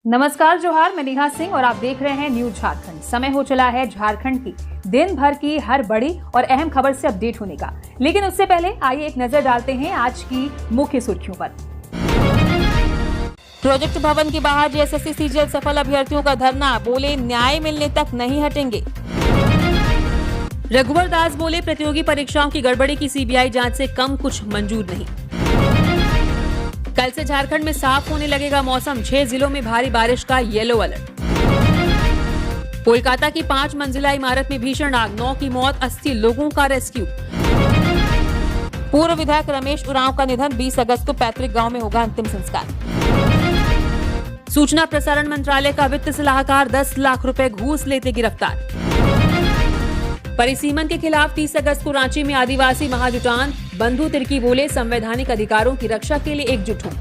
नमस्कार, जोहार। मैं नेहा सिंह और आप देख रहे हैं न्यूज झारखंड। समय हो चला है झारखंड की दिन भर की हर बड़ी और अहम खबर से अपडेट होने का, लेकिन उससे पहले आइए एक नजर डालते हैं आज की मुख्य सुर्खियों पर। प्रोजेक्ट भवन के बाहर जेएसएससी सीजीएल सफल अभ्यर्थियों का धरना, बोले न्याय मिलने तक नहीं हटेंगे। रघुवर दास बोले प्रतियोगी परीक्षाओं की गड़बड़ी की सीबीआई जांच से कम कुछ मंजूर नहीं। कल से झारखंड में साफ होने लगेगा मौसम, 6 जिलों में भारी बारिश का येलो अलर्ट। कोलकाता की 5 मंजिला इमारत में भीषण आग, 9 की मौत, 80 लोगों का रेस्क्यू। पूर्व विधायक रमेश उरांव का निधन, 20 अगस्त को पैतृक गांव में होगा अंतिम संस्कार। सूचना प्रसारण मंत्रालय का वित्त सलाहकार 10 लाख रुपए घूस लेते गिरफ्तार। परिसीमन के खिलाफ 30 अगस्त को रांची में आदिवासी महाजुटान, बंधु तिर्की बोले संवैधानिक अधिकारों की रक्षा के लिए एकजुट हों।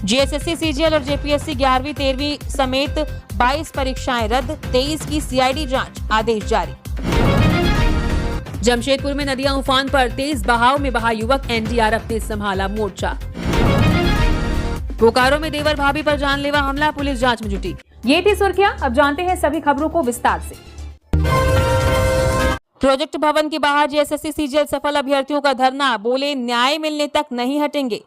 जेएसएससी सीजीएल और जेपीएससी 11वीं 13वीं समेत 22 परीक्षाएं रद्द, 23 की सीआईडी जांच, आदेश जारी। जमशेदपुर में नदियां उफान पर, तेज बहाव में बहा युवक, एनडीआरएफ ने संभाला मोर्चा। बोकारो में देवर भाभी पर जानलेवा हमला, पुलिस जांच में जुटी। ये थी सुर्खियां, अब जानते हैं सभी खबरों को विस्तार से। प्रोजेक्ट भवन के बाहर जेएसएससी सीजीएल सफल अभ्यर्थियों का धरना, बोले न्याय मिलने तक नहीं हटेंगे।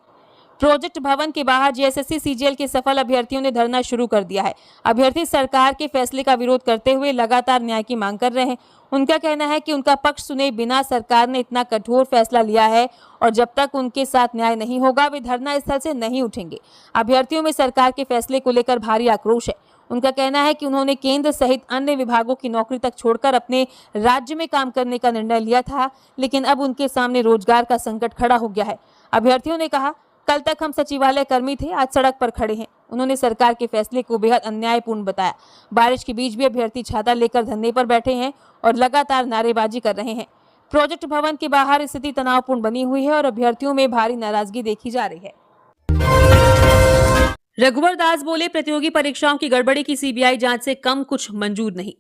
प्रोजेक्ट भवन के बाहर जेएसएससी सीजीएल के सफल अभ्यर्थियों ने धरना शुरू कर दिया है। अभ्यर्थी सरकार के फैसले का विरोध करते हुए लगातार न्याय की मांग कर रहे हैं। उनका कहना है कि उनका पक्ष सुने बिना सरकार ने इतना कठोर फैसला लिया है और जब तक उनके साथ न्याय नहीं होगा वे धरना स्थल से नहीं उठेंगे। अभ्यर्थियों में सरकार के फैसले को लेकर भारी आक्रोश है। उनका कहना है कि उन्होंने केंद्र सहित अन्य विभागों की नौकरी तक छोड़कर अपने राज्य में काम करने का निर्णय लिया था, लेकिन अब उनके सामने रोजगार का संकट खड़ा हो गया है। अभ्यर्थियों ने कहा, कल तक हम सचिवालय कर्मी थे, आज सड़क पर खड़े हैं। उन्होंने सरकार के फैसले को बेहद अन्यायपूर्ण बताया। बारिश के बीच भी अभ्यर्थी छाता लेकर धरने पर बैठे हैं और लगातार नारेबाजी कर रहे हैं। प्रोजेक्ट भवन के बाहर स्थिति तनावपूर्ण बनी हुई है और अभ्यर्थियों में भारी नाराजगी देखी जा रही है। रघुवर दास बोले प्रतियोगी परीक्षाओं की गड़बड़ी की सीबीआई जांच से कम कुछ मंजूर नहीं।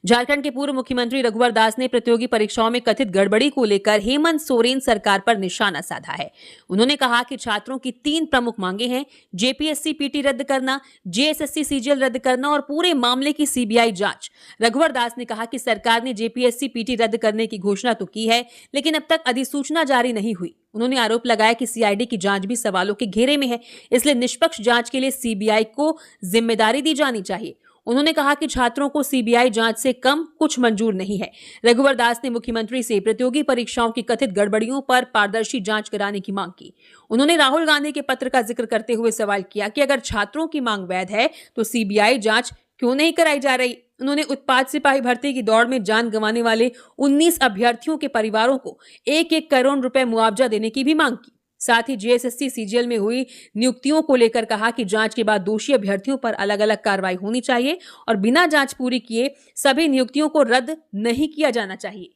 झारखंड के पूर्व मुख्यमंत्री रघुवर दास ने प्रतियोगी परीक्षाओं में कथित गड़बड़ी को लेकर हेमंत सोरेन सरकार पर निशाना साधा है। उन्होंने कहा कि छात्रों की 3 प्रमुख मांगे हैं, जेपीएससी पीटी रद्द करना, जेएसएससी सीजीएल रद्द करना और पूरे मामले की सीबीआई जांच। रघुवर दास ने कहा कि सरकार ने जेपीएससी पीटी रद्द करने की घोषणा तो की है, लेकिन अब तक अधिसूचना जारी नहीं हुई। उन्होंने आरोप लगाया कि सीआईडी की जांच भी सवालों के घेरे में है, इसलिए निष्पक्ष जांच के लिए सीबीआई को जिम्मेदारी दी जानी चाहिए। उन्होंने कहा कि छात्रों को सीबीआई जांच से कम कुछ मंजूर नहीं है। रघुवर दास ने मुख्यमंत्री से प्रतियोगी परीक्षाओं की कथित गड़बड़ियों पर पारदर्शी जांच कराने की मांग की। उन्होंने राहुल गांधी के पत्र का जिक्र करते हुए सवाल किया कि अगर छात्रों की मांग वैध है तो सीबीआई जांच क्यों नहीं कराई जा रही। उन्होंने उत्पाद सिपाही भर्ती की दौड़ में जान गंवाने वाले 19 अभ्यर्थियों के परिवारों को 1-1 करोड़ रुपए मुआवजा देने की भी मांग की। साथ ही जेएसएससी सीजीएल में हुई नियुक्तियों को लेकर कहा कि जांच के बाद दोषी अभ्यर्थियों पर अलग अलग कार्रवाई होनी चाहिए और बिना जांच पूरी किए सभी नियुक्तियों को रद्द नहीं किया जाना चाहिए।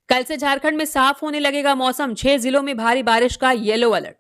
कल से झारखंड में साफ होने लगेगा मौसम, 6 जिलों में भारी बारिश का येलो अलर्ट।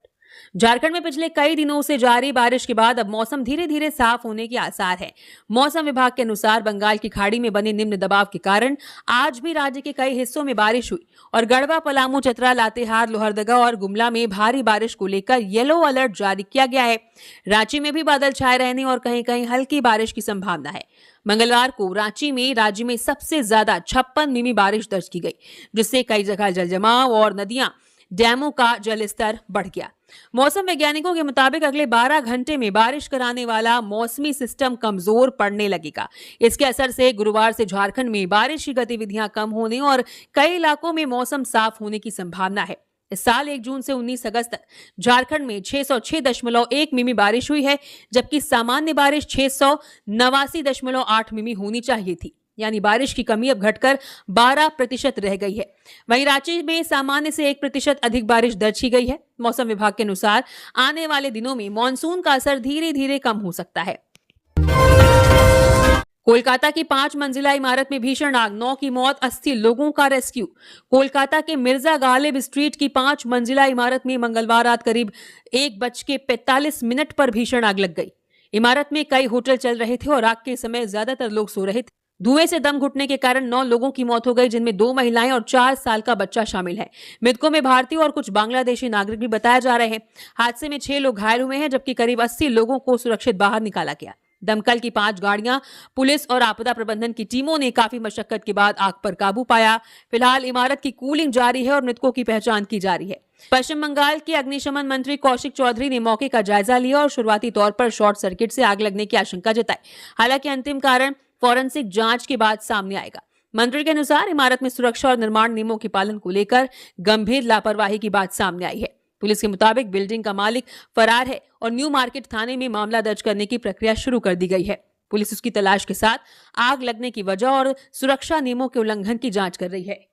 झारखंड में पिछले कई दिनों से जारी बारिश के बाद अब मौसम धीरे धीरे साफ होने के आसार हैं। मौसम विभाग के अनुसार बंगाल की खाड़ी में बने निम्न दबाव के कारण आज भी राज्य के कई हिस्सों में बारिश हुई और गढ़वा, पलामू, चतरा, लातेहार, लोहरदगा और गुमला में भारी बारिश को लेकर येलो अलर्ट जारी किया गया है। रांची में भी बादल छाए रहने और कहीं कहीं हल्की बारिश की संभावना है। मंगलवार को रांची में राज्य में सबसे ज्यादा 56 मिमी बारिश दर्ज की गई, जिससे कई जगह जलजमाव और नदियां, डैमों का जलस्तर बढ़ गया। मौसम वैज्ञानिकों के मुताबिक अगले 12 घंटे में बारिश कराने वाला मौसमी सिस्टम कमजोर पड़ने लगेगा। इसके असर से गुरुवार से झारखंड में बारिश की गतिविधियां कम होने और कई इलाकों में मौसम साफ होने की संभावना है। इस साल 1 जून से 19 अगस्त तक झारखंड में 606.1 मिमी बारिश हुई है, जबकि सामान्य बारिश 689.8 मिमी होनी चाहिए थी। यानी बारिश की कमी अब घटकर 12% रह गई है। वहीं रांची में सामान्य से 1% अधिक बारिश दर्ज की गई है। मौसम विभाग के अनुसार आने वाले दिनों में मॉनसून का असर धीरे धीरे कम हो सकता है। कोलकाता की 5 मंजिला इमारत में भीषण आग, 9 की मौत, 80 लोगों का रेस्क्यू। कोलकाता के मिर्जा गालिब स्ट्रीट की 5 मंजिला इमारत में मंगलवार रात करीब 1:45 पर भीषण आग लग गई। इमारत में कई होटल चल रहे थे और आग के समय ज्यादातर लोग सो रहे थे। धुएं से दम घुटने के कारण 9 लोगों की मौत हो गई, जिनमें 2 महिलाएं और 4 साल का बच्चा शामिल है। मृतकों में भारतीय और कुछ बांग्लादेशी नागरिक भी बताए जा रहे हैं। हादसे में 6 लोग घायल हुए हैं, जबकि करीब 80 लोगों को सुरक्षित बाहर निकाला गया। दमकल की 5 गाड़ियां, पुलिस और आपदा प्रबंधन की टीमों ने काफी मशक्कत के बाद आग पर काबू पाया। फिलहाल इमारत की कूलिंग जारी है और मृतकों की पहचान की जा रही है। पश्चिम बंगाल के अग्निशमन मंत्री कौशिक चौधरी ने मौके का जायजा लिया और शुरुआती तौर पर शॉर्ट सर्किट से आग लगने की आशंका जताई। हालांकि अंतिम कारण फॉरेंसिक जांच के बाद सामने आएगा। मंत्री के अनुसार इमारत में सुरक्षा और निर्माण नियमों के पालन को लेकर गंभीर लापरवाही की बात सामने आई है। पुलिस के मुताबिक बिल्डिंग का मालिक फरार है और न्यू मार्केट थाने में मामला दर्ज करने की प्रक्रिया शुरू कर दी गई है। पुलिस उसकी तलाश के साथ आग लगने की वजह और सुरक्षा नियमों के उल्लंघन की जांच कर रही है।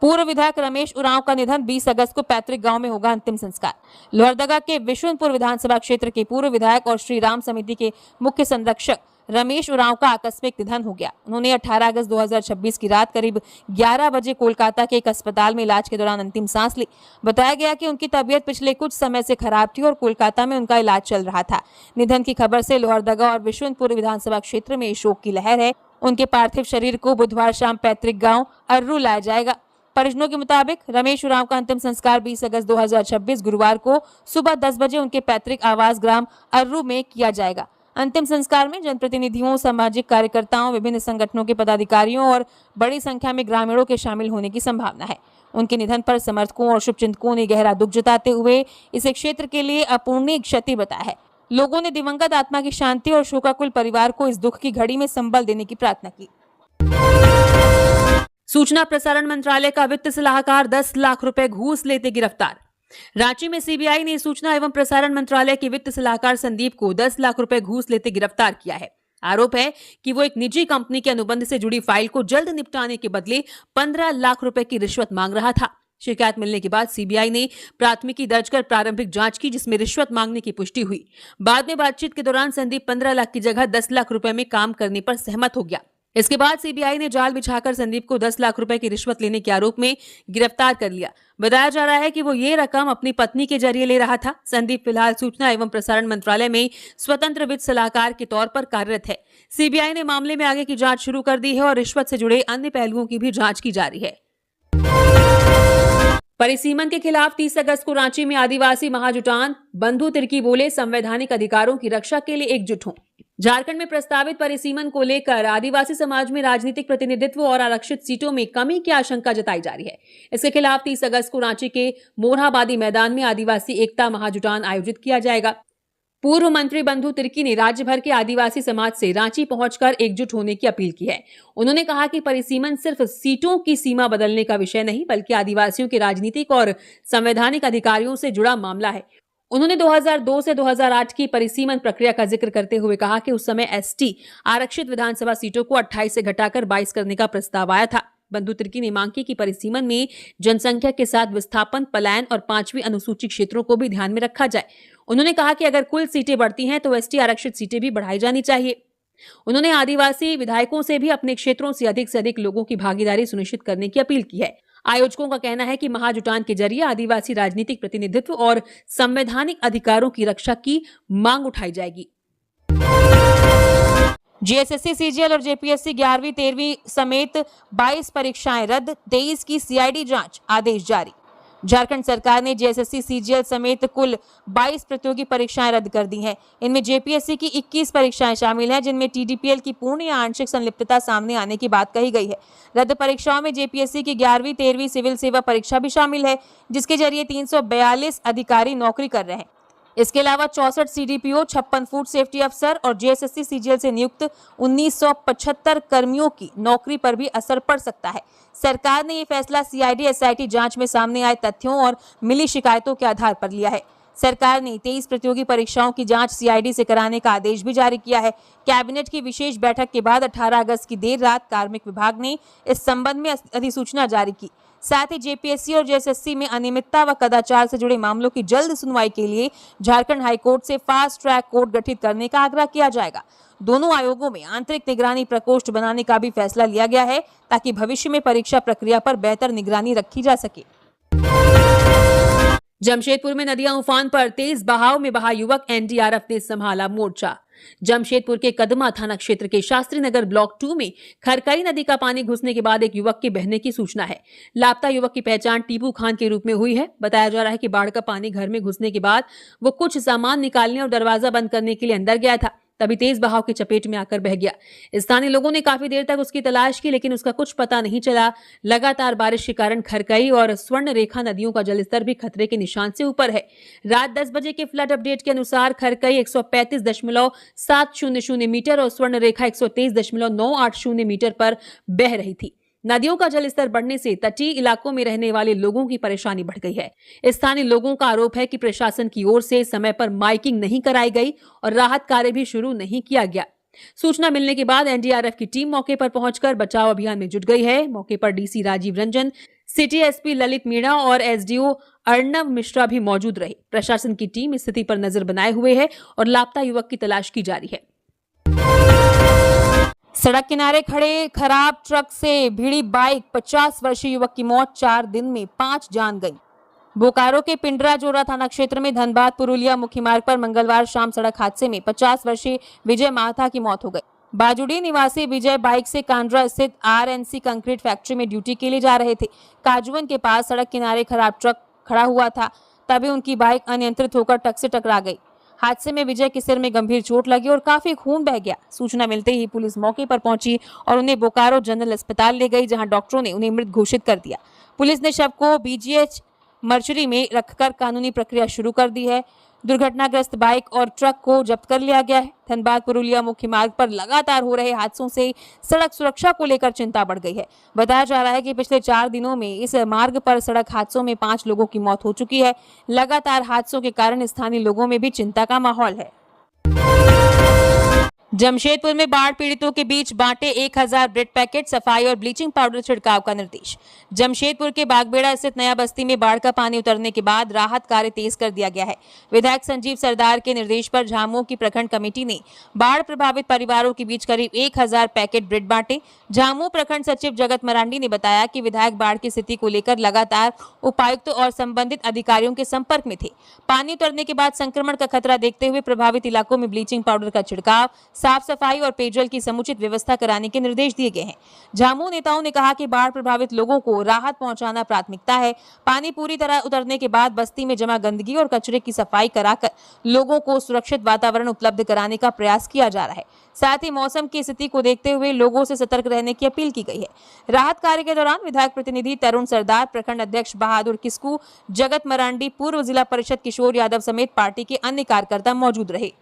पूर्व विधायक रमेश उरांव का निधन, 20 अगस्त को पैतृक गांव में होगा अंतिम संस्कार। लोहरदगा के विशुनपुर विधानसभा क्षेत्र के पूर्व विधायक और श्री राम समिति के मुख्य संरक्षक रमेश उरांव का आकस्मिक निधन हो गया। उन्होंने 18 अगस्त 2026 की रात करीब 11 बजे कोलकाता के एक अस्पताल में इलाज के दौरान अंतिम सांस ली। बताया गया कि उनकी तबीयत पिछले कुछ समय से खराब थी और कोलकाता में उनका इलाज चल रहा था। निधन की खबर से लोहरदगा और विशुनपुर विधानसभा क्षेत्र में शोक की लहर है। उनके पार्थिव शरीर को बुधवार शाम पैतृक गाँव अर्रू लाया जाएगा। परिजनों के मुताबिक रमेश उरांव का अंतिम संस्कार 20 अगस्त 2026 गुरुवार को सुबह 10 बजे उनके पैतृक आवास ग्राम अर्रू में किया जाएगा। अंतिम संस्कार में जनप्रतिनिधियों, सामाजिक कार्यकर्ताओं, विभिन्न संगठनों के पदाधिकारियों और बड़ी संख्या में ग्रामीणों के शामिल होने की संभावना है। उनके निधन पर समर्थकों और शुभचिंतकों ने गहरा दुख जताते हुए इसे क्षेत्र के लिए अपूरणीय क्षति बताया है। लोगों ने दिवंगत आत्मा की शांति और शोकाकुल परिवार को इस दुख की घड़ी में संबल देने की प्रार्थना की। सूचना प्रसारण मंत्रालय का वित्त सलाहकार 10 लाख रुपए घूस लेते गिरफ्तार। रांची में सीबीआई ने सूचना एवं प्रसारण मंत्रालय के वित्त सलाहकार संदीप को 10 लाख रुपए घूस लेते गिरफ्तार किया है। आरोप है कि वो एक निजी कंपनी के अनुबंध से जुड़ी फाइल को जल्द निपटाने के बदले 15 लाख रुपए की रिश्वत मांग रहा था। शिकायत मिलने के बाद सीबीआई ने प्राथमिकी दर्ज कर प्रारंभिक जांच की, जिसमें रिश्वत मांगने की पुष्टि हुई। बाद में बातचीत के दौरान संदीप 15 लाख की जगह 10 लाख रुपए में काम करने पर सहमत हो गया। इसके बाद सीबीआई ने जाल बिछाकर संदीप को 10 लाख रुपए की रिश्वत लेने के आरोप में गिरफ्तार कर लिया। बताया जा रहा है कि वो ये रकम अपनी पत्नी के जरिए ले रहा था। संदीप फिलहाल सूचना एवं प्रसारण मंत्रालय में स्वतंत्र वित्त सलाहकार के तौर पर कार्यरत है। सीबीआई ने मामले में आगे की जांच शुरू कर दी है और रिश्वत से जुड़े अन्य पहलुओं की भी जांच की जा रही है। परिसीमन के खिलाफ 30 अगस्त को रांची में आदिवासी महाजुटान बंधु तिर्की बोले, संवैधानिक अधिकारों की रक्षा के लिए एकजुट हों। झारखंड में प्रस्तावित परिसीमन को लेकर आदिवासी समाज में राजनीतिक प्रतिनिधित्व और आरक्षित सीटों में कमी की आशंका जताई जा रही है। इसके खिलाफ 30 अगस्त को रांची के मोरहाबादी मैदान में आदिवासी एकता महाजुटान आयोजित किया जाएगा। पूर्व मंत्री बंधु तिर्की ने राज्य भर के आदिवासी समाज से रांची पहुंचकर एकजुट होने की अपील की है। उन्होंने कहा कि परिसीमन सिर्फ सीटों की सीमा बदलने का विषय नहीं, बल्कि आदिवासियों के राजनीतिक और संवैधानिक अधिकारियों से जुड़ा मामला है। उन्होंने 2002 से 2008 की परिसीमन प्रक्रिया का जिक्र करते हुए कहा कि उस समय एसटी आरक्षित विधानसभा सीटों को 28 से घटाकर 22 करने का प्रस्ताव आया था। बंधु तिर्की ने मांग की कि परिसीमन में जनसंख्या के साथ विस्थापन, पलायन और 5वीं अनुसूची क्षेत्रों को भी ध्यान में रखा जाए। उन्होंने कहा कि अगर कुल सीटें बढ़ती हैं तो एसटी आरक्षित सीटें भी बढ़ाई जानी चाहिए। उन्होंने आदिवासी विधायकों से भी अपने क्षेत्रों से अधिक लोगों की भागीदारी सुनिश्चित करने की अपील की है। आयोजकों का कहना है कि महाजुटान के जरिए आदिवासी राजनीतिक प्रतिनिधित्व और संवैधानिक अधिकारों की रक्षा की मांग उठाई जाएगी। जेएसएससी, सीजीएल और जेपीएससी 11वीं 13वीं समेत 22 परीक्षाएं रद्द, 23 की सीआईडी जांच, आदेश जारी। झारखंड सरकार ने जेएसएससी, सीजीएल समेत कुल 22 प्रतियोगी परीक्षाएं रद्द कर दी हैं। इनमें जेपीएससी की 21 परीक्षाएं शामिल हैं, जिनमें टीडीपीएल की पूर्ण या आंशिक संलिप्तता सामने आने की बात कही गई है। रद्द परीक्षाओं में जेपीएससी की 11वीं 13वीं सिविल सेवा परीक्षा भी शामिल है, जिसके जरिए 342 अधिकारी नौकरी कर रहे हैं। इसके अलावा 64 सीडीपीओ, 56 फूड सेफ्टी अफसर और जेएसएससी सीजीएल से नियुक्त 1975 कर्मियों की नौकरी पर भी असर पड़ सकता है। सरकार ने ये फैसला सीआईडी एसआईटी जांच में सामने आए तथ्यों और मिली शिकायतों के आधार पर लिया है। सरकार ने 23 प्रतियोगी परीक्षाओं की जांच सीआईडी से कराने का आदेश भी जारी किया है। कैबिनेट की विशेष बैठक के बाद 18 अगस्त की देर रात कार्मिक विभाग ने इस संबंध में अधिसूचना जारी की। साथ ही जेपीएससी और जेएसएससी में अनियमितता व कदाचार से जुड़े मामलों की जल्द सुनवाई के लिए झारखंड हाईकोर्ट से फास्ट ट्रैक कोर्ट गठित करने का आग्रह किया जाएगा। दोनों आयोगों में आंतरिक निगरानी प्रकोष्ठ बनाने का भी फैसला लिया गया है, ताकि भविष्य में परीक्षा प्रक्रिया पर बेहतर निगरानी रखी जा सके। जमशेदपुर में नदियां उफान पर, तेज बहाव में बहा युवक, एनडीआरएफ ने संभाला मोर्चा। जमशेदपुर के कदमा थाना क्षेत्र के शास्त्री नगर ब्लॉक 2 में खरकई नदी का पानी घुसने के बाद एक युवक के बहने की सूचना है। लापता युवक की पहचान टीपू खान के रूप में हुई है। बताया जा रहा है कि बाढ़ का पानी घर में घुसने के बाद वो कुछ सामान निकालने और दरवाजा बंद करने के लिए अंदर गया था, तभी तेज बहाव की चपेट में आकर बह गया। स्थानीय लोगों ने काफी देर तक उसकी तलाश की, लेकिन उसका कुछ पता नहीं चला। लगातार बारिश के कारण खरकई और स्वर्ण रेखा नदियों का जलस्तर भी खतरे के निशान से ऊपर है। रात 10 बजे के फ्लड अपडेट के अनुसार खरकई 135.700 मीटर और स्वर्ण रेखा 123.980 मीटर पर बह रही थी। नदियों का जलस्तर बढ़ने से तटीय इलाकों में रहने वाले लोगों की परेशानी बढ़ गई है। स्थानीय लोगों का आरोप है कि प्रशासन की ओर से समय पर माइकिंग नहीं कराई गई और राहत कार्य भी शुरू नहीं किया गया। सूचना मिलने के बाद एनडीआरएफ की टीम मौके पर पहुंचकर बचाव अभियान में जुट गई है। मौके पर DC Rajiv Ranjan, city SP Lalit Meena और एसडीओ अर्णव मिश्रा भी मौजूद रहे। प्रशासन की टीम स्थिति पर नजर बनाए हुए है और लापता युवक की तलाश की जा रही है। सड़क किनारे खड़े खराब ट्रक से भिड़ी बाइक, 50 वर्षीय युवक की मौत, 4 दिन में 5 जान गई। बोकारो के पिंडरा जोरा थाना क्षेत्र में धनबाद पुरुलिया मुख्य मार्ग पर मंगलवार शाम सड़क हादसे में 50 वर्षीय विजय माथा की मौत हो गई। बाजुड़ी निवासी विजय बाइक से कांड्रा स्थित आरएनसी कंक्रीट फैक्ट्री में ड्यूटी के लिए जा रहे थे। काजुवन के पास सड़क किनारे खराब ट्रक खड़ा हुआ था, तभी उनकी बाइक अनियंत्रित होकर ट्रक से टकरा गई। हादसे में विजय के सिर में गंभीर चोट लगी और काफी खून बह गया। सूचना मिलते ही पुलिस मौके पर पहुंची और उन्हें बोकारो जनरल अस्पताल ले गई, जहां डॉक्टरों ने उन्हें मृत घोषित कर दिया। पुलिस ने शव को बीजीएच मर्चरी में रखकर कानूनी प्रक्रिया शुरू कर दी है। दुर्घटनाग्रस्त बाइक और ट्रक को जब्त कर लिया गया है। धनबाद पुरुलिया मुख्य मार्ग पर लगातार हो रहे हादसों से सड़क सुरक्षा को लेकर चिंता बढ़ गई है। बताया जा रहा है कि पिछले 4 दिनों में इस मार्ग पर सड़क हादसों में 5 लोगों की मौत हो चुकी है। लगातार हादसों के कारण स्थानीय लोगों में भी चिंता का माहौल है। जमशेदपुर में बाढ़ पीड़ितों के बीच बांटे 1000 ब्रेड पैकेट, सफाई और ब्लीचिंग पाउडर छिड़काव का निर्देश। जमशेदपुर के बागबेड़ा स्थित नया बस्ती में बाढ़ का पानी उतरने के बाद राहत कार्य तेज कर दिया गया है। विधायक संजीव सरदार के निर्देश पर झामुमो की प्रखंड कमेटी ने बाढ़ प्रभावित परिवारों के बीच करीब 1000 पैकेट ब्रेड बांटे। झामुमो प्रखंड सचिव जगत मरांडी ने बताया कि विधायक बाढ़ की स्थिति को लेकर लगातार उपायुक्त और संबंधित अधिकारियों के संपर्क में थे। पानी उतरने के बाद संक्रमण का खतरा देखते हुए प्रभावित इलाकों में ब्लीचिंग पाउडर का छिड़काव, साफ सफाई और पेयजल की समुचित व्यवस्था कराने के निर्देश दिए गए हैं। झामुमो नेताओं ने कहा कि बाढ़ प्रभावित लोगों को राहत पहुंचाना प्राथमिकता है। पानी पूरी तरह उतरने के बाद बस्ती में जमा गंदगी और कचरे की सफाई कराकर लोगों को सुरक्षित वातावरण उपलब्ध कराने का प्रयास किया जा रहा है। साथ ही मौसम की स्थिति को देखते हुए लोगों से सतर्क रहने की अपील की गई है। राहत कार्य के दौरान विधायक प्रतिनिधि तरुण सरदार, प्रखंड अध्यक्ष बहादुर किस्कू, जगत मरांडी, पूर्व जिला परिषद किशोर यादव समेत पार्टी के अन्य कार्यकर्ता मौजूद रहे।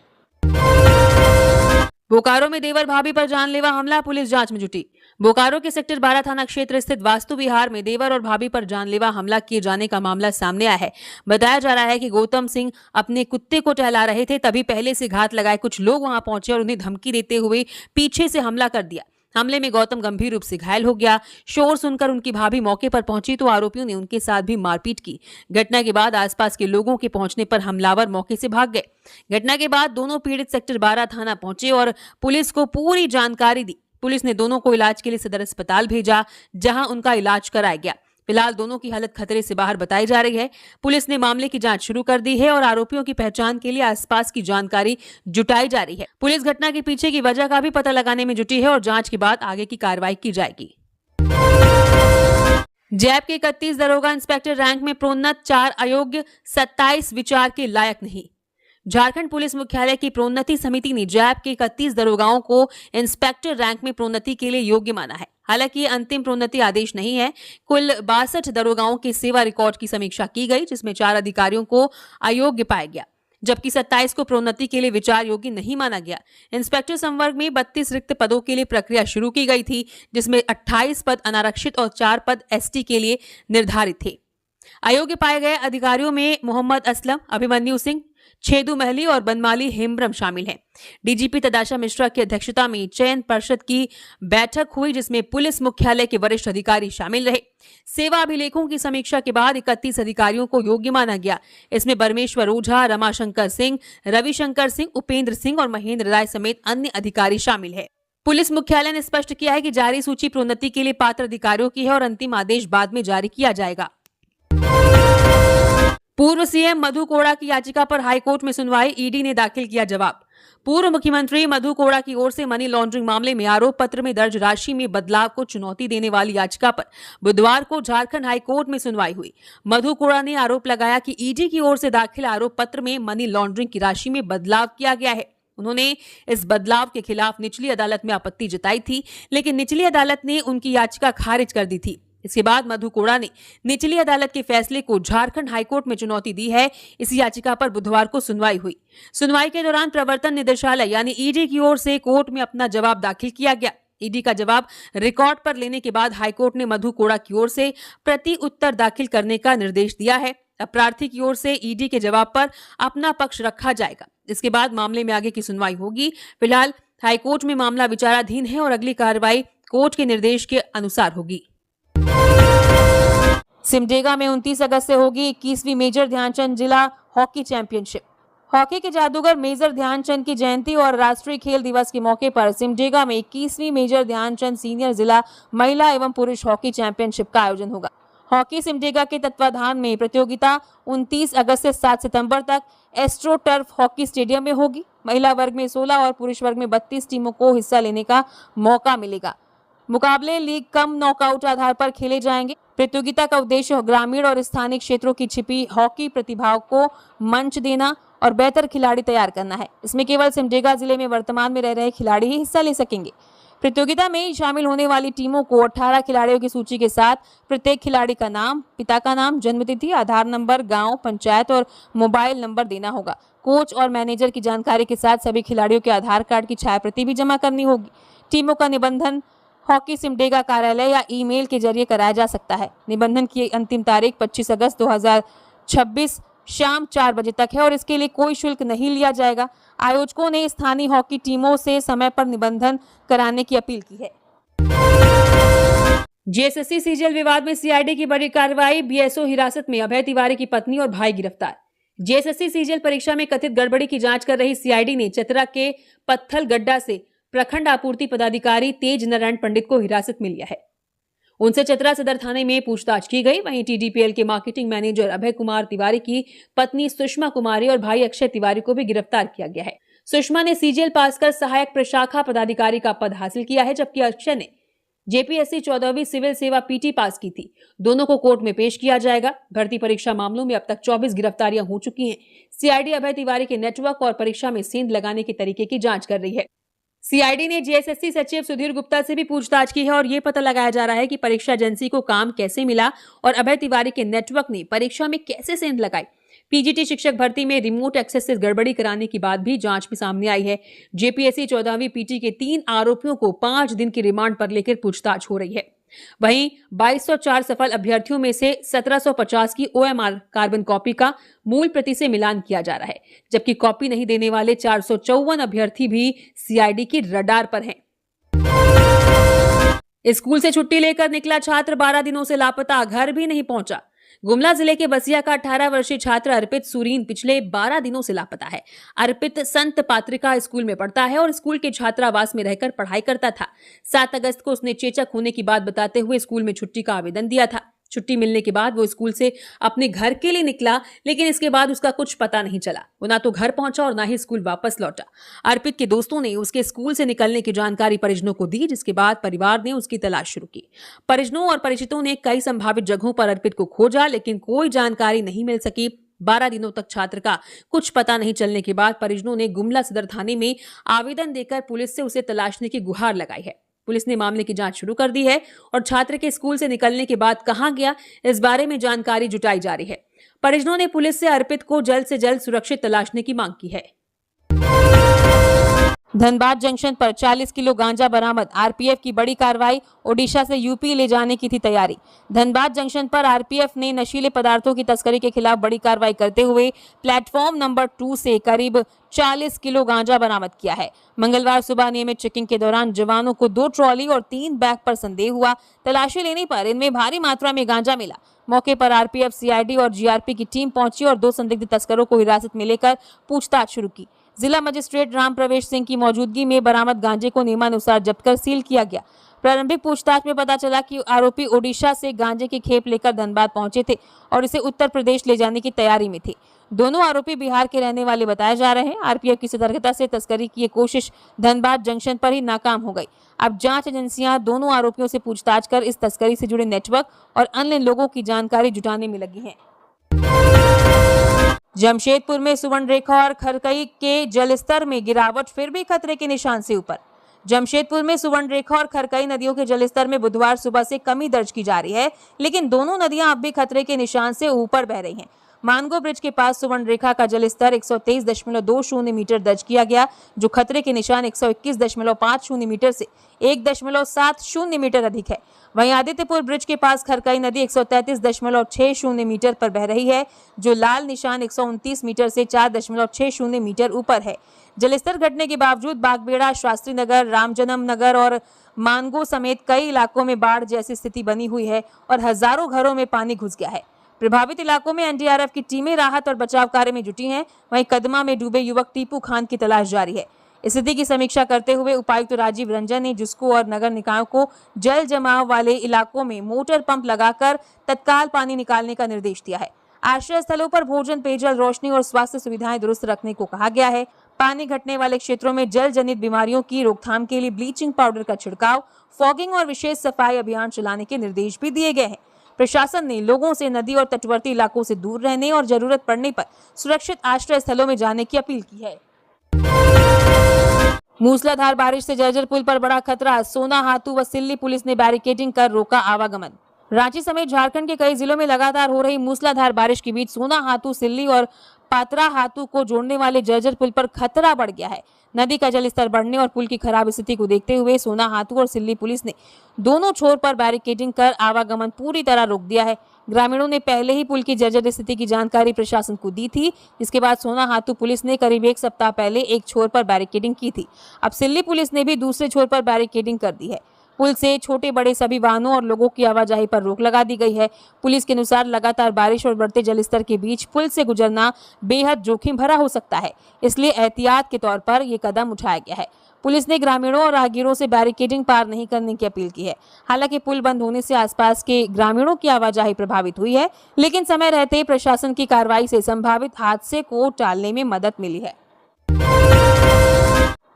बोकारो में देवर भाभी पर जानलेवा हमला, पुलिस जांच में जुटी। बोकारो के सेक्टर 12 थाना क्षेत्र स्थित वास्तु विहार में देवर और भाभी पर जानलेवा हमला किए जाने का मामला सामने आया है। बताया जा रहा है कि गौतम सिंह अपने कुत्ते को टहला रहे थे, तभी पहले से घात लगाए कुछ लोग वहां पहुंचे और उन्हें धमकी देते हुए पीछे से हमला कर दिया। हमले में गौतम गंभीर रूप से घायल हो गया। शोर सुनकर उनकी भाभी मौके पर पहुंची तो आरोपियों ने उनके साथ भी मारपीट की। घटना के बाद आसपास के लोगों के पहुंचने पर हमलावर मौके से भाग गए। घटना के बाद दोनों पीड़ित सेक्टर 12 थाना पहुंचे और पुलिस को पूरी जानकारी दी। पुलिस ने दोनों को इलाज के लिए सदर अस्पताल भेजा, जहां उनका इलाज कराया गया। फिलहाल दोनों की हालत खतरे से बाहर बताई जा रही है। पुलिस ने मामले की जांच शुरू कर दी है और आरोपियों की पहचान के लिए आसपास की जानकारी जुटाई जा रही है। पुलिस घटना के पीछे की वजह का भी पता लगाने में जुटी है और जांच के बाद आगे की कार्रवाई की जाएगी। जैप के 31 दरोगा इंस्पेक्टर रैंक में प्रोन्नत, 4 अयोग्य, 27 विचार के लायक नहीं। झारखंड पुलिस मुख्यालय की प्रोन्नति समिति ने जैप के 31 दरोगाओं को इंस्पेक्टर रैंक में प्रोन्नति के लिए योग्य माना है। हालांकि ये अंतिम प्रोन्नति आदेश नहीं है। कुल 62 दरोगाओं के सेवा रिकॉर्ड की समीक्षा की गई, जिसमें 4 अधिकारियों को अयोग्य पाया गया, जबकि 27 को प्रोन्नति के लिए विचार योग्य नहीं माना गया। इंस्पेक्टर संवर्ग में 32 रिक्त पदों के लिए प्रक्रिया शुरू की गई थी, जिसमें 28 पद अनारक्षित और 4 पद एसटी के लिए निर्धारित थे। अयोग्य पाए गए अधिकारियों में मोहम्मद असलम, अभिमन्यु सिंह, छेदू महली और बनमाली हेम्ब्रम शामिल हैं। डीजीपी तदाशा मिश्रा की अध्यक्षता में चयन परिषद की बैठक हुई, जिसमें पुलिस मुख्यालय के वरिष्ठ अधिकारी शामिल रहे। सेवा अभिलेखों की समीक्षा के बाद 31 अधिकारियों को योग्य माना गया। इसमें परमेश्वर ओझा, रमाशंकर सिंह, रविशंकर सिंह, उपेंद्र सिंह और महेंद्र राय समेत अन्य अधिकारी शामिल है। पुलिस मुख्यालय ने स्पष्ट किया है कि जारी सूची प्रोन्नति के लिए पात्र अधिकारियों की है और अंतिम आदेश बाद में जारी किया जाएगा। पूर्व सीएम मधु कोड़ा की याचिका पर हाईकोर्ट में सुनवाई, ईडी ने दाखिल किया जवाब। पूर्व मुख्यमंत्री मधु कोड़ा की ओर से मनी लॉन्ड्रिंग मामले में आरोप पत्र में दर्ज राशि में बदलाव को चुनौती देने वाली याचिका पर बुधवार को झारखंड हाईकोर्ट में सुनवाई हुई। मधु कोड़ा ने आरोप लगाया कि ईडी की ओर से दाखिल आरोप पत्र में मनी लॉन्ड्रिंग की राशि में बदलाव किया गया है। उन्होंने इस बदलाव के खिलाफ निचली अदालत में आपत्ति जताई थी, लेकिन निचली अदालत ने उनकी याचिका खारिज कर दी थी। इसके बाद मधु कोड़ा ने निचली अदालत के फैसले को झारखंड हाईकोर्ट में चुनौती दी है। इस याचिका पर बुधवार को सुनवाई हुई। सुनवाई के दौरान प्रवर्तन निदेशालय यानी ईडी की ओर से कोर्ट में अपना जवाब दाखिल किया गया। ईडी का जवाब रिकॉर्ड पर लेने के बाद हाईकोर्ट ने मधु कोड़ा की ओर से प्रति उत्तर दाखिल करने का निर्देश दिया है। अब प्रार्थी की ओर से ईडी के जवाब पर अपना पक्ष रखा जाएगा। इसके बाद मामले में आगे की सुनवाई होगी। फिलहाल हाईकोर्ट में मामला विचाराधीन है और अगली कार्रवाई कोर्ट के निर्देश के अनुसार होगी। सिमडेगा में 29 अगस्त से होगी 21वीं मेजर ध्यानचंद जिला हॉकी चैंपियनशिप। हॉकी के जादूगर मेजर ध्यानचंद की जयंती और राष्ट्रीय खेल दिवस के मौके पर सिमडेगा में 21वीं मेजर ध्यानचंद सीनियर जिला महिला एवं पुरुष हॉकी चैंपियनशिप का आयोजन होगा। हॉकी सिमडेगा के तत्वाधान में प्रतियोगिता 29 अगस्त से 7 सितंबर तक एस्ट्रो टर्फ हॉकी स्टेडियम में होगी। महिला वर्ग में 16 और पुरुष वर्ग में 32 टीमों को हिस्सा लेने का मौका मिलेगा। मुकाबले लीग कम नॉकआउट आधार पर खेले जाएंगे। प्रतियोगिता का उद्देश्य ग्रामीण और स्थानीय क्षेत्रों की छिपी हॉकी प्रतिभाओं को मंच देना और बेहतर खिलाड़ी तैयार करना है। इसमें केवल सिमडेगा जिले में वर्तमान में रह रहे खिलाड़ी ही हिस्सा ले सकेंगे। प्रतियोगिता में शामिल होने वाली टीमों को 18 खिलाड़ियों की सूची के साथ प्रत्येक खिलाड़ी का नाम, पिता का नाम, जन्मतिथि, आधार नंबर, गांव, पंचायत और मोबाइल नंबर देना होगा। कोच और मैनेजर की जानकारी के साथ सभी खिलाड़ियों के आधार कार्ड की छायाप्रति भी जमा करनी होगी। टीमों का निबंधन हॉकी सिमडेगा कार्यालय या ईमेल के जरिए कराया जा सकता है। निबंधन की अंतिम तारीख 25 अगस्त 2026 शाम 4 बजे तक है और इसके लिए कोई शुल्क नहीं लिया जाएगा। आयोजकों ने स्थानीय हॉकी टीमों से समय पर निबंधन कराने की अपील की है। जेएसएससी सीजीएल विवाद में सीआईडी की बड़ी कार्रवाई। बीएसओ हिरासत में अभय तिवारी की पत्नी और भाई गिरफ्तार। जेएसएससी सीजीएल परीक्षा में कथित गड़बड़ी की जांच कर रही सीआईडी ने चतरा के पत्थल गड्ढा से प्रखंड आपूर्ति पदाधिकारी तेज नारायण पंडित को हिरासत में लिया है। उनसे चतरा सदर थाने में पूछताछ की गई। वहीं टीडीपीएल के मार्केटिंग मैनेजर अभय कुमार तिवारी की पत्नी सुषमा कुमारी और भाई अक्षय तिवारी को भी गिरफ्तार किया गया है। सुषमा ने सीजीएल पास कर सहायक प्रशाखा पदाधिकारी का पद हासिल किया है, जबकि अक्षय ने जेपीएससी 14वीं सिविल सेवा पीटी पास की थी। दोनों को कोर्ट में पेश किया जाएगा। भर्ती परीक्षा मामलों में अब तक 24 गिरफ्तारियां हो चुकी हैं। सीआईडी अभय तिवारी के नेटवर्क और परीक्षा में सेंध लगाने के तरीके की जांच कर रही है। सीआईडी ने जेएसएससी सचिव सुधीर गुप्ता से भी पूछताछ की है और ये पता लगाया जा रहा है कि परीक्षा एजेंसी को काम कैसे मिला और अभय तिवारी के नेटवर्क ने परीक्षा में कैसे सेंध लगाई। पीजीटी शिक्षक भर्ती में रिमोट एक्सेस से गड़बड़ी कराने की बात भी जांच में सामने आई है। जेपीएससी 14वीं पीटी के 3 आरोपियों को 5 दिन की रिमांड पर लेकर पूछताछ हो रही है। वहीं 2204 सफल अभ्यर्थियों में से 1750 की ओएमआर कार्बन कॉपी का मूल प्रति से मिलान किया जा रहा है, जबकि कॉपी नहीं देने वाले 454 अभ्यर्थी भी सीआईडी की रडार पर हैं। स्कूल से छुट्टी लेकर निकला छात्र 12 दिनों से लापता, घर भी नहीं पहुंचा। गुमला जिले के बसिया का 18 वर्षीय छात्र अर्पित सुरीन पिछले 12 दिनों से लापता है। अर्पित संत पात्रिका स्कूल में पढ़ता है और स्कूल के छात्रावास में रहकर पढ़ाई करता था। 7 अगस्त को उसने चेचक होने की बात बताते हुए स्कूल में छुट्टी का आवेदन दिया था। छुट्टी मिलने के बाद वो स्कूल से अपने घर के लिए निकला, लेकिन इसके बाद उसका कुछ पता नहीं चला। वो ना तो घर पहुंचा और ना ही स्कूल वापस लौटा। अर्पित के दोस्तों ने उसके स्कूल से निकलने की जानकारी परिजनों को दी, जिसके बाद परिवार ने उसकी तलाश शुरू की। परिजनों और परिचितों ने कई संभावित जगहों पर अर्पित को खोजा, लेकिन कोई जानकारी नहीं मिल सकी। 12 दिनों तक छात्र का कुछ पता नहीं चलने के बाद परिजनों ने गुमला सदर थाने में आवेदन देकर पुलिस से उसे तलाशने की गुहार लगाई है। पुलिस ने मामले की जांच शुरू कर दी है और छात्र के स्कूल से निकलने के बाद कहां गया, इस बारे में जानकारी जुटाई जा रही है। परिजनों ने पुलिस से अर्पित को जल्द से जल्द सुरक्षित तलाशने की मांग की है। धनबाद जंक्शन पर 40 किलो गांजा बरामद। आरपीएफ की बड़ी कार्रवाई। ओडिशा से यूपी ले जाने की थी तैयारी। धनबाद जंक्शन पर आरपीएफ ने नशीले पदार्थों की तस्करी के खिलाफ बड़ी कार्रवाई करते हुए प्लेटफॉर्म नंबर 2 से करीब 40 किलो गांजा बरामद किया है। मंगलवार सुबह नियमित चेकिंग के दौरान जवानों को 2 ट्रॉली और 3 बैग पर संदेह हुआ। तलाशी लेने पर इनमें भारी मात्रा में गांजा मिला। मौके पर आरपीएफ, सीआईडी और जीआरपी की टीम पहुंची और 2 संदिग्ध तस्करों को हिरासत में लेकर पूछताछ शुरू की। जिला मजिस्ट्रेट राम प्रवेश सिंह की मौजूदगी में बरामद गांजे को नियमानुसार जब्त कर सील किया गया। प्रारंभिक पूछताछ में पता चला कि आरोपी ओडिशा से गांजे की खेप लेकर धनबाद पहुंचे थे और इसे उत्तर प्रदेश ले जाने की तैयारी में थे। दोनों आरोपी बिहार के रहने वाले बताए जा रहे हैं। आरपीएफ की सतर्कता से तस्करी की ये कोशिश धनबाद जंक्शन पर ही नाकाम हो गई। अब जांच एजेंसियां दोनों आरोपियों से पूछताछ कर इस तस्करी से जुड़े नेटवर्क और अन्य लोगों की जानकारी जुटाने में लगी हैं। जमशेदपुर में सुवर्णरेखा और खरकई के जलस्तर में गिरावट फिर भी खतरे के निशान से ऊपर। जमशेदपुर में सुवर्णरेखा और खरकई नदियों के जलस्तर में बुधवार सुबह से कमी दर्ज की जा रही है, लेकिन दोनों नदियां अब भी खतरे के निशान से ऊपर बह रही हैं। मानगो ब्रिज के पास सुवर्णरेखा का जलस्तर 123.20 मीटर दर्ज किया गया, जो खतरे के निशान 121.50 मीटर से 1.70 मीटर अधिक है। वहीं आदित्यपुर ब्रिज के पास खरकई नदी 133.60 मीटर पर बह रही है, जो लाल निशान 129 मीटर से 4.60 मीटर ऊपर है। जलस्तर घटने के बावजूद बागबेड़ा, शास्त्री नगर, रामजन्म नगर और मानगो समेत कई इलाकों में बाढ़ जैसी स्थिति बनी हुई है और हजारों घरों में पानी घुस गया है। प्रभावित इलाकों में एनडीआरएफ की टीमें राहत और बचाव कार्य में जुटी हैं। वहीं कदमा में डूबे युवक टीपू खान की तलाश जारी है। स्थिति की समीक्षा करते हुए उपायुक्त राजीव रंजन ने जुस्को और नगर निकायों को जल जमाव वाले इलाकों में मोटर पंप लगाकर तत्काल पानी निकालने का निर्देश दिया है। आश्रय स्थलों पर भोजन, पेयजल, रोशनी और स्वास्थ्य सुविधाएं दुरुस्त रखने को कहा गया है। पानी घटने वाले क्षेत्रों में जल जनित बीमारियों की रोकथाम के लिए ब्लीचिंग पाउडर का छिड़काव, फॉगिंग और विशेष सफाई अभियान चलाने के निर्देश भी दिए गए हैं। प्रशासन ने लोगों से नदी और तटवर्ती इलाकों से दूर रहने और जरूरत पड़ने पर सुरक्षित आश्रय स्थलों में जाने की अपील की है। मूसलाधार बारिश से जर्जर पुल पर बड़ा खतरा। सोना हातू व सिल्ली पुलिस ने बैरिकेडिंग कर रोका आवागमन। रांची समेत झारखंड के कई जिलों में लगातार हो रही मूसलाधार बारिश के बीच सोना हातू, सिल्ली और पात्रा हातू को जोड़ने वाले जर्जर पुल पर खतरा बढ़ गया है। नदी का जलस्तर बढ़ने और पुल की खराब स्थिति को देखते हुए सोना हातू और सिल्ली पुलिस ने दोनों छोर पर बैरिकेडिंग कर आवागमन पूरी तरह रोक दिया है। ग्रामीणों ने पहले ही पुल की जर्जर स्थिति की जानकारी प्रशासन को दी थी, जिसके बाद सोना हातू पुलिस ने करीब 1 सप्ताह पहले एक छोर पर बैरिकेडिंग की थी। अब सिल्ली पुलिस ने भी दूसरे छोर पर बैरिकेडिंग कर दी है। पुल से छोटे बड़े सभी वाहनों और लोगों की आवाजाही पर रोक लगा दी गई है। पुलिस के अनुसार लगातार बारिश और बढ़ते जलस्तर के बीच पुल से गुजरना बेहद जोखिम भरा हो सकता है, इसलिए एहतियात के तौर पर यह कदम उठाया गया है। पुलिस ने ग्रामीणों और राहगीरों से बैरिकेडिंग पार नहीं करने की अपील की है। हालांकि पुल बंद होने से आसपास के ग्रामीणों की आवाजाही प्रभावित हुई है, लेकिन समय रहते प्रशासन की कार्रवाई से संभावित हादसे को टालने में मदद मिली है।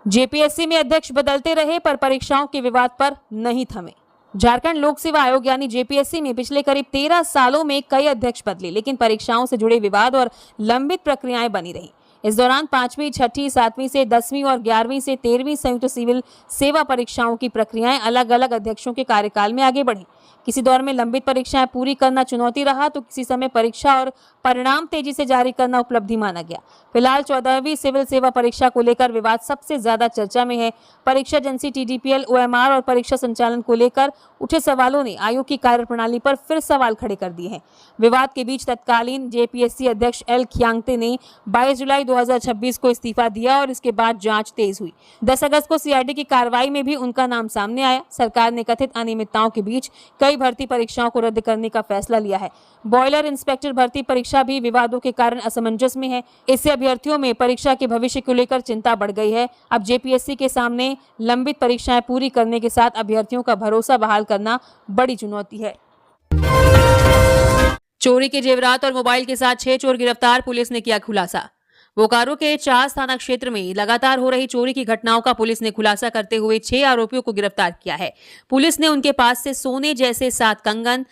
जेपीएससी में अध्यक्ष बदलते रहे पर परीक्षाओं के विवाद पर नहीं थमे। झारखंड लोक सेवा आयोग यानी जेपीएससी में पिछले करीब 13 सालों में कई अध्यक्ष बदले, लेकिन परीक्षाओं से जुड़े विवाद और लंबित प्रक्रियाएं बनी रही। इस दौरान 5वीं, 6ठी, 7वीं से 10वीं और 11वीं से 13वीं संयुक्त सिविल सेवा परीक्षाओं की प्रक्रियाएं अलग अलग अध्यक्षों के कार्यकाल में आगे बढ़ी। किसी दौर में लंबित परीक्षाएं पूरी करना चुनौती रहा, तो किसी समय परीक्षा और परिणाम तेजी से जारी करना उपलब्धि माना गया। फिलहाल 14वीं सिविल सेवा परीक्षा को लेकर विवाद सबसे ज्यादा चर्चा में है। परीक्षा एजेंसी टीडीपीएल, ओएमआर और परीक्षा संचालन को लेकर उठे सवालों ने आयोग की कार्यप्रणाली पर फिर सवाल खड़े कर दिए हैं। विवाद के बीच तत्कालीन जेपीएससी अध्यक्ष एल खियांगते ने 22 जुलाई 2026 को इस्तीफा दिया और इसके बाद जांच तेज हुई। 10 अगस्त को सीआईडी की कार्रवाई में भी उनका नाम सामने आया। सरकार ने कथित अनियमितताओं के बीच कई भर्ती परीक्षाओं को रद्द करने का फैसला लिया है। बॉयलर इंस्पेक्टर भर्ती परीक्षा भी विवादों के कारण असमंजस में है। इससे अभ्यर्थियों में परीक्षा के भविष्य को लेकर चिंता बढ़ गई है। अब जेपीएससी के सामने लंबित परीक्षाएं पूरी करने के साथ अभ्यर्थियों का भरोसा बहाल करना बड़ी चुनौती है। चोरी के जेवरात और मोबाइल के साथ 6 चोर गिरफ्तार, पुलिस ने किया खुलासा। बोकारो के चास थाना क्षेत्र में लगातार हो रही चोरी की घटनाओं का पुलिस ने खुलासा करते हुए 6 आरोपियों को गिरफ्तार किया है। पुलिस ने उनके पास से सोने जैसे 7 कंगन,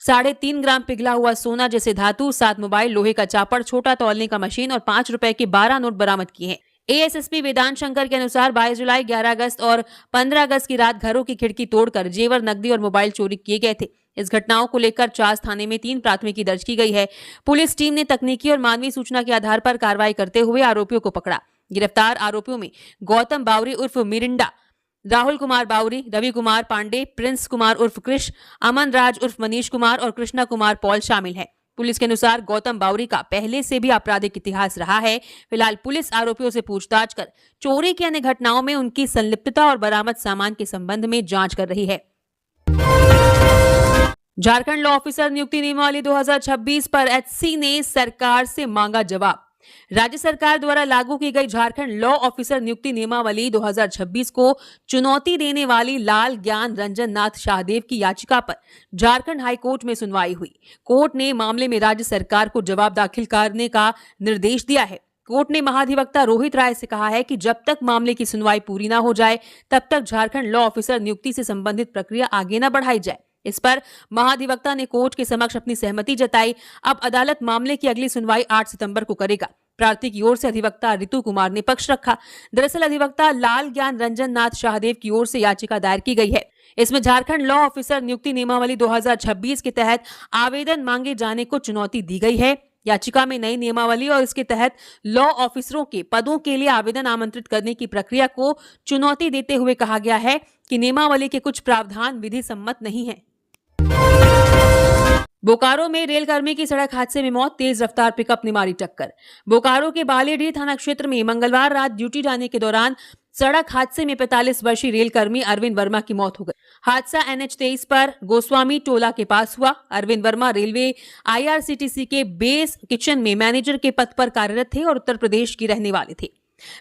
3.5 ग्राम पिघला हुआ सोना जैसे धातु, 7 मोबाइल, लोहे का चापड़, छोटा तौलने का मशीन और 5 रुपए के 12 नोट बरामद किए हैं। एएसएसपी वेदांत शंकर के अनुसार 22 जुलाई, 11 अगस्त और 15 अगस्त की रात घरों की खिड़की तोड़कर जेवर, नकदी और मोबाइल चोरी किए गए थे। इस घटनाओं को लेकर चास थाने में 3 प्राथमिकी दर्ज की गई है। पुलिस टीम ने तकनीकी और मानवीय सूचना के आधार पर कार्रवाई करते हुए आरोपियों को पकड़ा। गिरफ्तार आरोपियों में गौतम बावरी उर्फ मिरिंडा, राहुल कुमार बावरी, रवि कुमार पांडे, प्रिंस कुमार उर्फ कृष, अमन राज उर्फ मनीष कुमार और कृष्णा कुमार पॉल शामिल हैं। पुलिस के अनुसार गौतम बावरी का पहले से भी आपराधिक इतिहास रहा है। फिलहाल पुलिस आरोपियों से पूछताछ कर चोरी की अन्य घटनाओं में उनकी संलिप्तता और बरामद सामान के संबंध में जांच कर रही है। झारखंड लॉ ऑफिसर नियुक्ति नियमावली 2026 पर एचसी ने सरकार से मांगा जवाब। राज्य सरकार द्वारा लागू की गई झारखंड लॉ ऑफिसर नियुक्ति नियमावली 2026 को चुनौती देने वाली लाल ज्ञान रंजन नाथ शाहदेव की याचिका पर झारखंड हाईकोर्ट में सुनवाई हुई। कोर्ट ने मामले में राज्य सरकार को जवाब दाखिल करने का निर्देश दिया है। कोर्ट ने महाधिवक्ता रोहित राय से कहा है कि जब तक मामले की सुनवाई पूरी न हो जाए तब तक झारखंड लॉ ऑफिसर नियुक्ति से संबंधित प्रक्रिया आगे न बढ़ाई जाए। इस पर महाधिवक्ता ने कोर्ट के समक्ष अपनी सहमति जताई। अब अदालत मामले की अगली सुनवाई 8 सितंबर को करेगा। प्रार्थी की ओर से अधिवक्ता ऋतु कुमार ने पक्ष रखा। दरअसल अधिवक्ता लाल ज्ञान रंजन नाथ शाहदेव की ओर से याचिका दायर की गई है। इसमें झारखंड लॉ ऑफिसर नियुक्ति नियमावली 2026 के तहत आवेदन मांगे जाने को चुनौती दी गई है। याचिका में नई नियमावली और इसके तहत लॉ ऑफिसरों के पदों के लिए आवेदन आमंत्रित करने की प्रक्रिया को चुनौती देते हुए कहा गया है कि नियमावली के कुछ प्रावधान विधि सम्मत नहीं है। बोकारो में रेलकर्मी की सड़क हादसे में मौत, तेज रफ्तार पिकअप ने मारी टक्कर। बोकारो के बालीडीह थाना क्षेत्र में मंगलवार रात ड्यूटी जाने के दौरान सड़क हादसे में 45 वर्षीय रेलकर्मी अरविंद वर्मा की मौत हो गई। हादसा NH23 पर गोस्वामी टोला के पास हुआ। अरविंद वर्मा रेलवे IRCTC के बेस किचन में मैनेजर के पद पर कार्यरत थे और उत्तर प्रदेश की रहने वाले थे।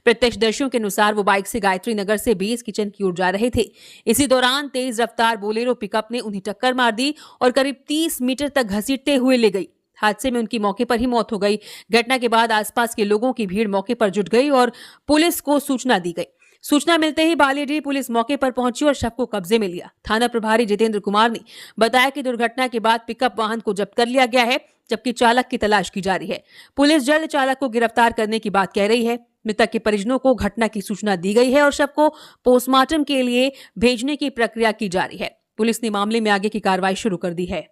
प्रत्यक्षदर्शियों के अनुसार वो बाइक से गायत्री नगर से बेस किचन की ओर जा रहे थे। इसी दौरान तेज रफ्तार बोलेरो पिकअप ने उन्हें टक्कर मार दी और करीब 30 मीटर तक घसीटते हुए ले गई। हादसे में उनकी मौके पर ही मौत हो गई। घटना के बाद आसपास के लोगों की भीड़ मौके पर जुट गई और पुलिस को सूचना दी गई। सूचना मिलते ही बालीडीह पुलिस मौके पर पहुंची और शव को कब्जे में लिया। थाना प्रभारी जितेंद्र कुमार ने बताया कि दुर्घटना के बाद पिकअप वाहन को जब्त कर लिया गया है, जबकि चालक की तलाश की जा रही है। पुलिस जल्द चालक को गिरफ्तार करने की बात कह रही है। मृतक के परिजनों को घटना की सूचना दी गई है और शव को पोस्टमार्टम के लिए भेजने की प्रक्रिया की जा रही है। पुलिस ने मामले में आगे की कार्रवाई शुरू कर दी है।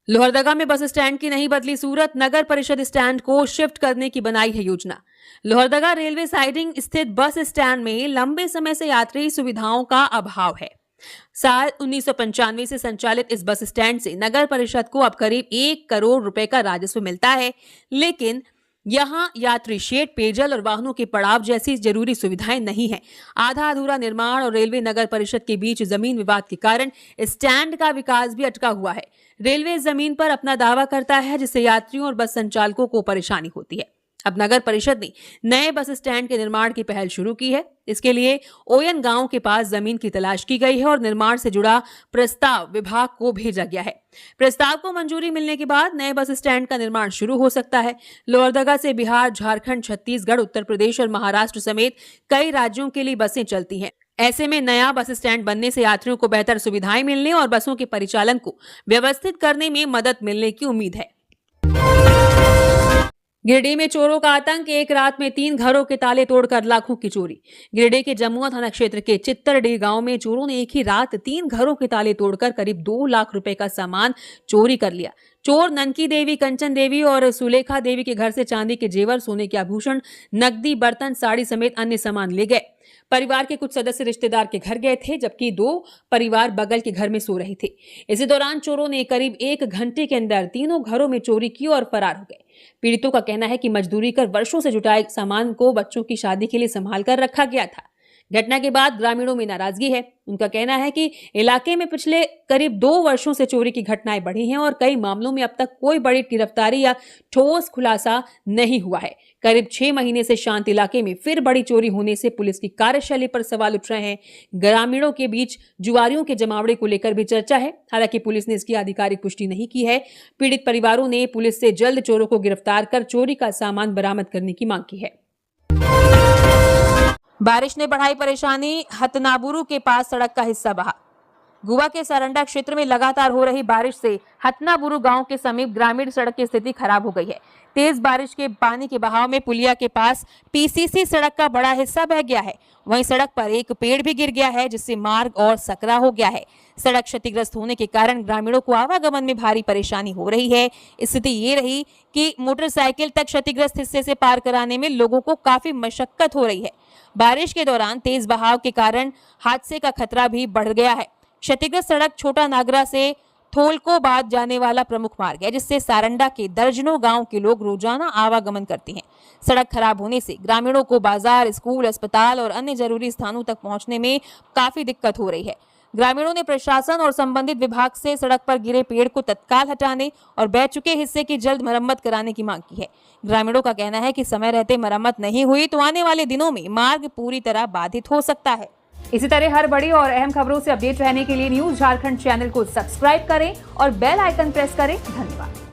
लोहरदगा में बस स्टैंड की नहीं बदली सूरत, नगर परिषद स्टैंड को शिफ्ट करने की बनाई है योजना। लोहरदगा रेलवे साइडिंग स्थित बस स्टैंड में लंबे समय से यात्री सुविधाओं का अभाव है। साल 1995 से संचालित इस बस स्टैंड से नगर परिषद को अब करीब 1 करोड़ रुपए का राजस्व मिलता है, लेकिन यहाँ यात्री शेड, पेयजल और वाहनों के पड़ाव जैसी जरूरी सुविधाएं नहीं है। आधा अधूरा निर्माण और रेलवे नगर परिषद के बीच जमीन विवाद के कारण स्टैंड का विकास भी अटका हुआ है। रेलवे जमीन पर अपना दावा करता है, जिससे यात्रियों और बस संचालकों को परेशानी होती है। अब नगर परिषद ने नए बस स्टैंड के निर्माण की पहल शुरू की है। इसके लिए ओयन गांव के पास जमीन की तलाश की गई है और निर्माण से जुड़ा प्रस्ताव विभाग को भेजा गया है। प्रस्ताव को मंजूरी मिलने के बाद नए बस स्टैंड का निर्माण शुरू हो सकता है। लोहरदगा से बिहार, झारखंड, छत्तीसगढ़, उत्तर प्रदेश और महाराष्ट्र समेत कई राज्यों के लिए बसें चलती हैं। ऐसे में नया बस स्टैंड बनने से यात्रियों को बेहतर सुविधाएं मिलने और बसों के परिचालन को व्यवस्थित करने में मदद मिलने की उम्मीद है। गिरिडीह में चोरों का आतंक, एक रात में 3 घरों के ताले तोड़कर लाखों की चोरी। गिरिडीह के जमुआ थाना क्षेत्र के चित्तरडीह गांव में चोरों ने एक ही रात 3 घरों के ताले तोड़कर करीब 2 लाख रुपए का सामान चोरी कर लिया। चोर ननकी देवी, कंचन देवी और सुलेखा देवी के घर से चांदी के जेवर, सोने के आभूषण, नकदी, बर्तन, साड़ी समेत अन्य सामान ले गए। परिवार के कुछ सदस्य रिश्तेदार के घर गए थे, जबकि 2 परिवार बगल के घर में सो रहे थे। इसी दौरान चोरों ने करीब 1 घंटे के अंदर तीनों घरों में चोरी की और फरार हो गए। पीड़ितों का कहना है कि मजदूरी कर वर्षों से जुटाए सामान को बच्चों की शादी के लिए संभाल कर रखा गया था। घटना के बाद ग्रामीणों में नाराजगी है। उनका कहना है कि इलाके में पिछले करीब 2 वर्षों से चोरी की घटनाएं बढ़ी हैं और कई मामलों में अब तक कोई बड़ी गिरफ्तारी या ठोस खुलासा नहीं हुआ है। करीब 6 महीने से शांत इलाके में फिर बड़ी चोरी होने से पुलिस की कार्यशैली पर सवाल उठ रहे हैं। ग्रामीणों के बीच जुआरियों के जमावड़े को लेकर भी चर्चा है। हालांकि पुलिस ने इसकी आधिकारिक पुष्टि नहीं की है। पीड़ित परिवारों ने पुलिस से जल्द चोरों को गिरफ्तार कर चोरी का सामान बरामद करने की मांग की है। बारिश ने बढ़ाई परेशानी, हतनाबुरु के पास सड़क का हिस्सा बहा। गुवा के सारंडा क्षेत्र में लगातार हो रही बारिश से हतनाबुरु गांव के समीप ग्रामीण सड़क की स्थिति खराब हो गई है। तेज बारिश के पानी के बहाव में पुलिया के पास PCC सड़क का बड़ा हिस्सा बह गया है। वहीं सड़क पर एक पेड़ भी गिर गया है, जिससे मार्ग और सकरा हो गया है। सड़क क्षतिग्रस्त होने के कारण ग्रामीणों को आवागमन में भारी परेशानी हो रही है। स्थिति ये रही कि मोटरसाइकिल तक क्षतिग्रस्त हिस्से से पार कराने में लोगों को काफी मशक्कत हो रही है। बारिश के दौरान तेज बहाव के कारण हादसे का खतरा भी बढ़ गया है। क्षतिग्रस्त सड़क छोटा नागरा से थोलकोबाद जाने वाला प्रमुख मार्ग है, जिससे सारंडा के दर्जनों गांव के लोग रोजाना आवागमन करते हैं। सड़क खराब होने से ग्रामीणों को बाजार, स्कूल, अस्पताल और अन्य जरूरी स्थानों तक पहुंचने में काफी दिक्कत हो रही है। ग्रामीणों ने प्रशासन और संबंधित विभाग से सड़क पर गिरे पेड़ को तत्काल हटाने और बह चुके हिस्से की जल्द मरम्मत कराने की मांग की है। ग्रामीणों का कहना है कि समय रहते मरम्मत नहीं हुई तो आने वाले दिनों में मार्ग पूरी तरह बाधित हो सकता है। इसी तरह हर बड़ी और अहम खबरों से अपडेट रहने के लिए न्यूज झारखंड चैनल को सब्सक्राइब करें और बेल आइकन प्रेस करें। धन्यवाद।